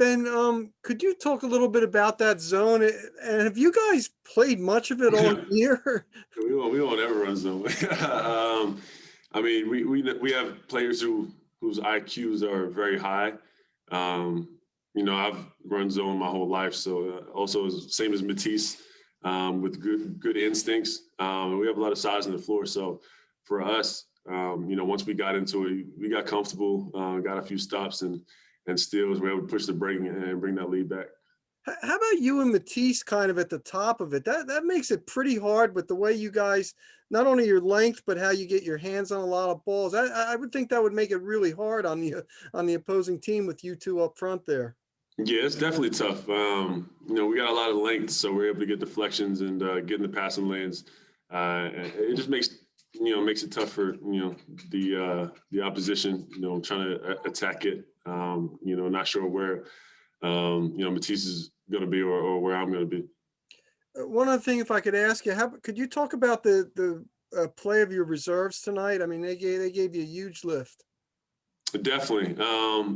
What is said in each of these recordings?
Ben, could you talk a little bit about that zone? And have you guys played much of it all year? We won't ever run zone. I mean, we have players whose IQs are very high. You know, I've run zone my whole life, so also same as Matisse, with good instincts. We have a lot of size on the floor, so for us, you know, once we got into it, we got comfortable, got a few stops and steals. We were able to push the break and bring that lead back. How about you and Matisse kind of at the top of it? That makes it pretty hard with the way you guys, not only your length, but how you get your hands on a lot of balls. I would think that would make it really hard on the opposing team with you two up front there. Yeah, it's definitely tough. You know, we got a lot of length, so we're able to get deflections and get in the passing lanes. It just makes it tough for, you know, the opposition, you know, trying to attack it. You know, not sure where, you know, Matisse is going to be or where I'm going to be. One other thing, if I could ask you, could you talk about the play of your reserves tonight? I mean, they gave you a huge lift. Definitely.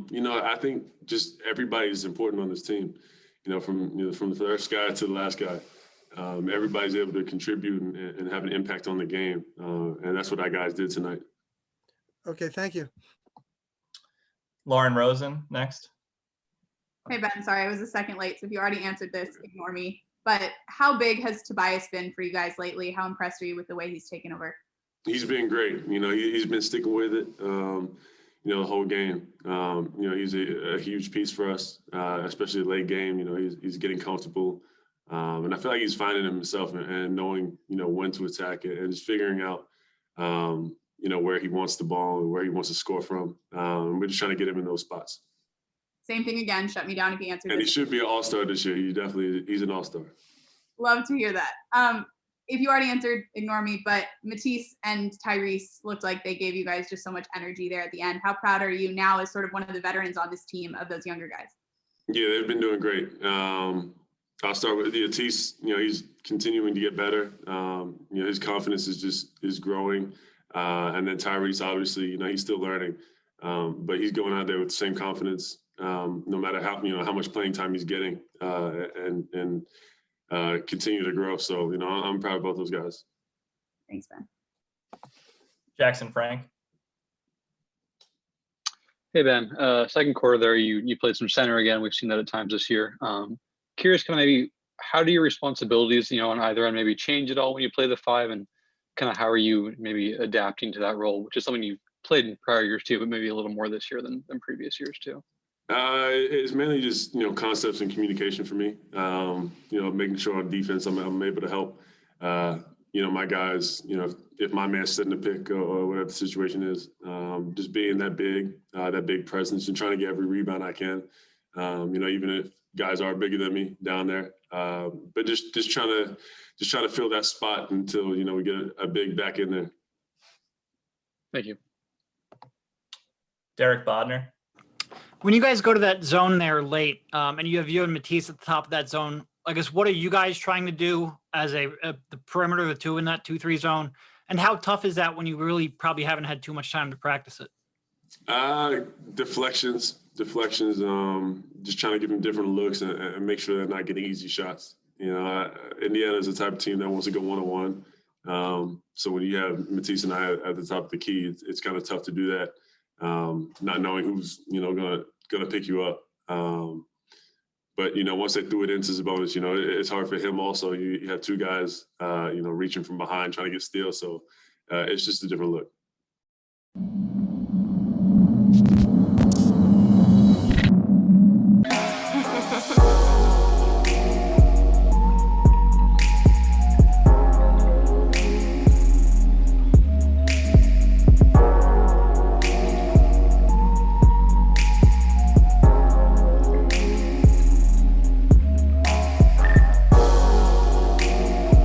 You know, I think just everybody is important on this team. You know, from the first guy to the last guy. Everybody's able to contribute and have an impact on the game, and that's what our guys did tonight. Okay, thank you. Lauren Rosen, next. Hey, Ben, sorry, I was a second late, so if you already answered this, ignore me. But how big has Tobias been for you guys lately? How impressed are you with the way he's taken over? He's been great. You know, he's been sticking with it, you know, the whole game. You know, he's a huge piece for us, especially late game. You know, he's getting comfortable. And I feel like he's finding himself and knowing, you know, when to attack it and just figuring out, you know, where he wants the ball and where he wants to score from. We're just trying to get him in those spots. Same thing again. Shut me down if you answered And this. he should be an all-star this year. He's an all-star. Love to hear that. If you already answered, ignore me, but Matisse and Tyrese looked like they gave you guys just so much energy there at the end. How proud are you now as sort of one of the veterans on this team of those younger guys? Yeah, they've been doing great. I'll start with Matisse. You know, he's continuing to get better. You know, his confidence is growing. And then Tyrese, obviously, you know, he's still learning, but he's going out there with the same confidence, no matter how much playing time he's getting, and continue to grow. So, you know, I'm proud of both those guys. Thanks, Ben. Jackson Frank. Hey, Ben. Second quarter there, you played some center again. We've seen that at times this year. Curious, kind of maybe how do your responsibilities, you know, on either end maybe change at all when you play the five, and kind of how are you maybe adapting to that role, which is something you've played in prior years too, but maybe a little more this year than previous years too? It's mainly just, you know, concepts and communication for me. You know, making sure on defense I'm able to help, you know, my guys, you know, if my man's setting a pick or whatever the situation is, just being that big presence and trying to get every rebound I can. You know, even if guys are bigger than me down there, but just trying to fill that spot until, you know, we get a big back in there. Thank you. Derek Bodner. When you guys go to that zone there late, and you have you and Matisse at the top of that zone, I guess, what are you guys trying to do as the perimeter of the two in that 2-3 zone? And how tough is that when you really probably haven't had too much time to practice it? Deflections, just trying to give them different looks and make sure they're not getting easy shots. You know, Indiana is the type of team that wants to go one-on-one. So when you have Matisse and I at the top of the key, it's kind of tough to do that, not knowing who's, you know, gonna pick you up. But, you know, once they threw it into Sabonis, you know, it's hard for him also. You have two guys, you know, reaching from behind, trying to get steals. So it's just a different look.